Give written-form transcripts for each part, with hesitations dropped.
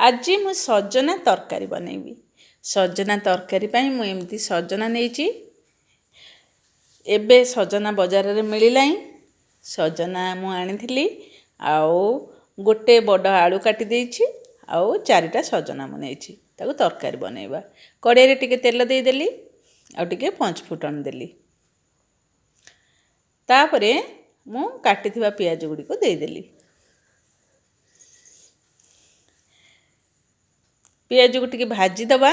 आज मु सजना तरकारी बनैबी। सजना तरकारी पाई मु एमती सजना नेइची। एबे सजना बाजार रे मिलिलाई। सजना मु आनिथिली आउ गोटे बड़ आलू काटी देइछि आउ चारिटा सजना मु नेइछि ताको तरकारी बनैबा। कड़ाई रे टिके तेल देई देली आउ टिके पंच फुटन देली। तापरे मु काटिथिबा पियाज गुडी को देई देली। पियाज को टिके भाजी दबा।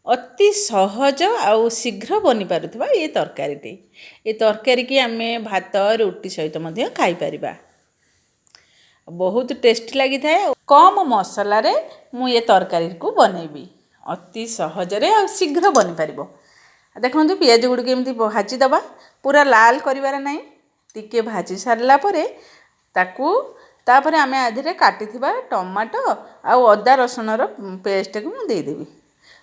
अति सहज आउ शीघ्र बनी पारुथबा ये तरकारीटी। ये तरकारी की आमे भात रोटी सहित मध्य खाई परिबा। बहुत टेस्टी लगी थाए। कम मसला रे मु ये तरकारी को बनैबी। अति सहज रे आउ शीघ्र बनी परिबो। देखंतु पियाज गुडी केमती भाजी दबा। पूरा लाल करिवार नाही। टिके भाजी सारला परे ताकू तापरे आमे आधिरे काटिथिबा टमाटो आउ अदा रसुन रो पेस्ट को मु देई देबी।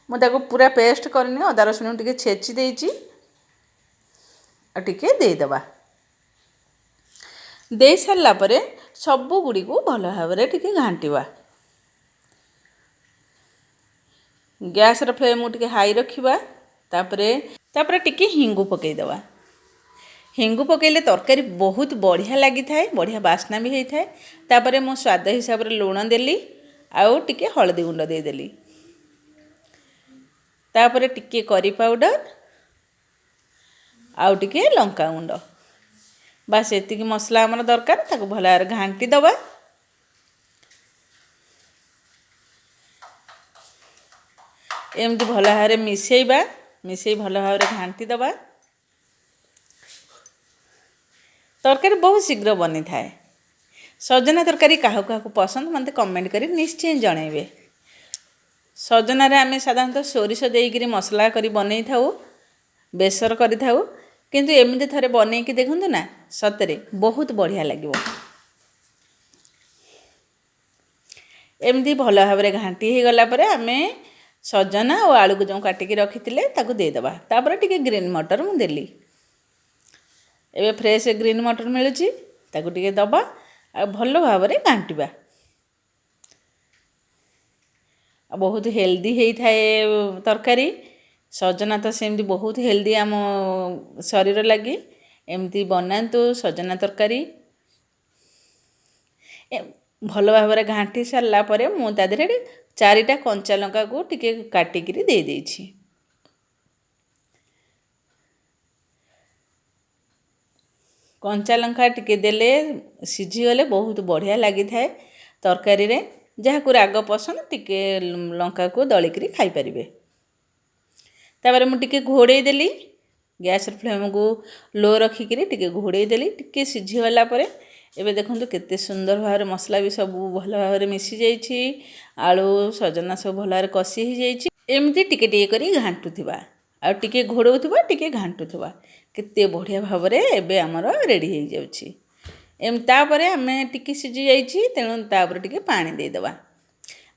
मु ताको पूरा पेस्ट करनी अदा रसुन टिके छेची देइची आ टिके देई दबा। देई सारला परे सबु गुडी को भलो भाबरे टिके घांटीबा। गैस रो फ्लेम को टिके हाई रखिबा। तापरे टिके हिंगु पकेई दबा। हिंगु पकेले तरकारी बहुत बढ़िया लगी थाए। बढ़िया बास्ना भी होई थाए। तापरे मो स्वाद हिसाब रे लूण देली आउ टिके हळदी गुंड दे देली। तापरे टिके करी पाउडर आउ टिके लंका गुंड। बस एतिकी मसला हमर दरकार। ताको भलार घांटी दबा। एमती भल भाव मिसेइबा। मिसेई भल भाव घांटी दबा। तरकारी बहुत शीघ्र बनी थाए। सजना तरकारी काहू काहू पसंद मते कमेंट करी निश्चय जणैबे। सजना रे आमे साधारणतः सोरिष देइकिरी मसला करी बनै थाउ। बेसर करी थाउ। किंतु एमिते थरे बनै कि देखंतु ना सतरे बहुत बढ़िया लागिवो। एमती भल भाव घांटी हे गला परे आमे सजना और आलू को जो काटिकी रखिथिले ताको दे दबा। तापर टिके ग्रीन मटर मु देली। एबे फ्रेश ग्रीन मटर मिलुची ताको टिके दबा आ भलो भाव घांटीबा। बहुत हेल्दी हेई थाए तरकारी। सजना तो सेमती बहुत हेल्दी आम शरीर लगी। एमती बनातु सजना तरकारी। भलो भाव घांटी सारला परे मु ता देहरे चारिटा कंचा लंका को टिके काटिकी दे देइछि। कंचा लंका टिके देले सिझी गले बहुत बढ़िया लगी थाए तरकारी रे। जहा को राग पसंद टिके लंका को दलिकरी खाई परिबे। तापर मु टिके घोड़े देली। गैस फ्लेम को लो रखिकी टिके घोड़े देली। टिके सिझी गला परे एबे देखंतु केते सुंदर भाव मसला भी सब भल भाव मिसी जाइछि। आलू सजना सब भल भाव कसी ही जाइछि। एमती टिके टिके करी घांटुथिबा आ टिके घोड़ौथिबा टिके घांटुथिबा। केते बढ़िया भाव एबे हमर रेडी हो जाउछि। तापरे आमे टिके सिझी जाइछि तेणु तापरे टिके पानी दे दबा।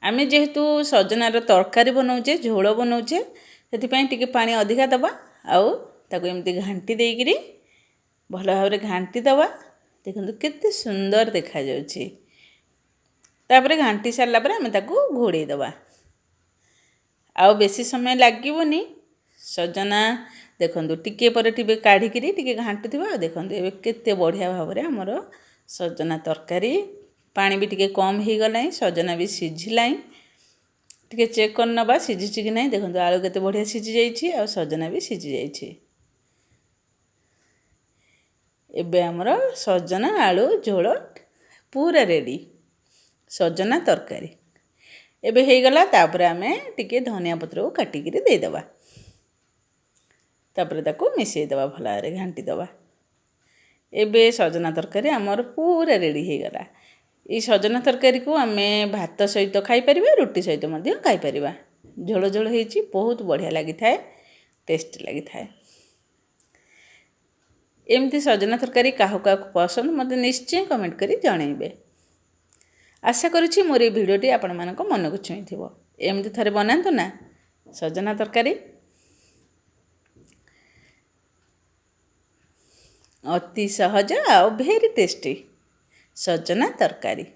आमे जेहेतु सजनार तरकारी बनाउछे झोल बनाउछे सेति पई टिके पानी अधिका दबा आउ ताको एमती घांटी देइकिरी भल भाव घांटी दबा। देखंतु केते सुंदर देखा जाउछि। तापरे घांटी सारला परे आमे ताको घोड़े दबा। आउ बेसी समय लागिवनी। सजना देखंतु टिके परे टिके काढिकिरी टिके घांटुथिबा। देखंतु एबे केते बढ़िया भाव हमर सजना तरकारी। पानी भी टिके कम ही गलाई। सजना भी सिझिलाई। टिके चेक कर नबा सिझिछि कि नहीं। देखंतु आलू केते बढ़िया सिझि जाइछि आ सजना भी सिझि जाइछि। एबे हमर सजना आलू झोल पूरा रेडी। सजना तरकारी एबे हे गला। तापर आमे टिके धनिया पत्र को काटिकी दे दबा। तापर ताको मिसेई दबा भला रे घांटी दबा। एबे सजना तरकारी हमर पूरा रेडी हे गला। ई सजना तरकारी को आमे भात सहित खाई परिबा रोटी सहित मध्य खाई परिबा। झोल झोल हेछि बहुत बढ़िया लागि थाए। टेस्टी लागि थाए। एमती सजना तरकारी काहू काहू पसंद मते निश्चय कमेंट करी जणैबे। आशा करूछि मोर ए भिडियोटी आपण मानक मन को छुईथिबो। एमती थरे बनांतु ना सजना तरकारी। अति सहज आ भेरी टेस्टी सजना तरकारी।